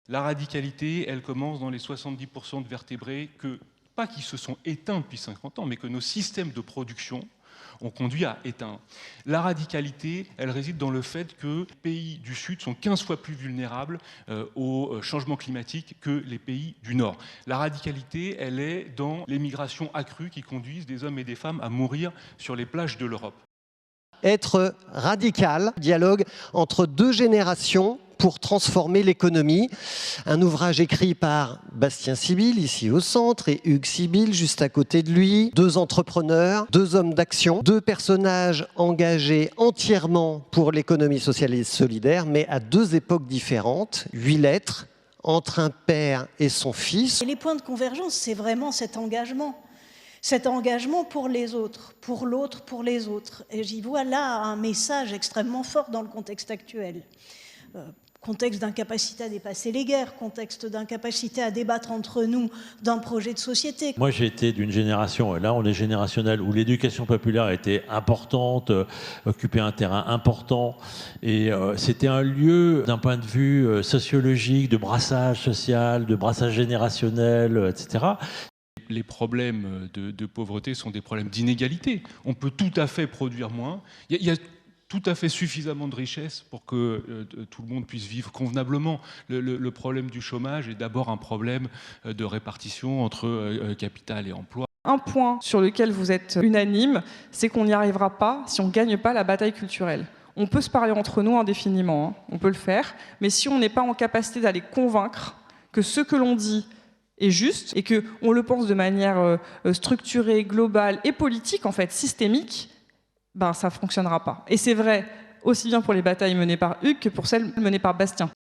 La radicalité, elle commence dans les 70% de vertébrés pas qui se sont éteints depuis 50 ans, mais que nos systèmes de production ont conduit à éteindre. La radicalité, elle réside dans le fait que les pays du Sud sont 15 fois plus vulnérables au changement climatique que les pays du Nord. La radicalité, elle est dans les migrations accrues qui conduisent des hommes et des femmes à mourir sur les plages de l'Europe. Être radical, dialogue entre deux générations pour transformer l'économie. Un ouvrage écrit par Bastien Sibyl, ici au centre, et Hugues Sibyl, juste à côté de lui. Deux entrepreneurs, deux hommes d'action, deux personnages engagés entièrement pour l'économie sociale et solidaire, mais à deux époques différentes. 8 lettres entre un père et son fils. Et les points de convergence, c'est vraiment cet engagement. Cet engagement pour les autres, pour l'autre, pour les autres. Et j'y vois là un message extrêmement fort dans le contexte actuel. Contexte d'incapacité à dépasser les guerres, contexte d'incapacité à débattre entre nous d'un projet de société. Moi, j'ai été d'une génération, et là on est générationnel, où l'éducation populaire était importante, occupait un terrain important, et c'était un lieu, d'un point de vue sociologique, de brassage social, de brassage générationnel, etc. Les problèmes de pauvreté sont des problèmes d'inégalité. On peut tout à fait produire moins. Il y a tout à fait suffisamment de richesses pour que tout le monde puisse vivre convenablement. Le problème du chômage est d'abord un problème de répartition entre capital et emploi. Un point sur lequel vous êtes unanime, c'est qu'on n'y arrivera pas si on ne gagne pas la bataille culturelle. On peut se parler entre nous indéfiniment, hein, on peut le faire, mais si on n'est pas en capacité d'aller convaincre que ce que l'on dit est juste et qu'on le pense de manière structurée, globale et politique, en fait, systémique, ben, ça ne fonctionnera pas. Et c'est vrai aussi bien pour les batailles menées par Hugues que pour celles menées par Bastien.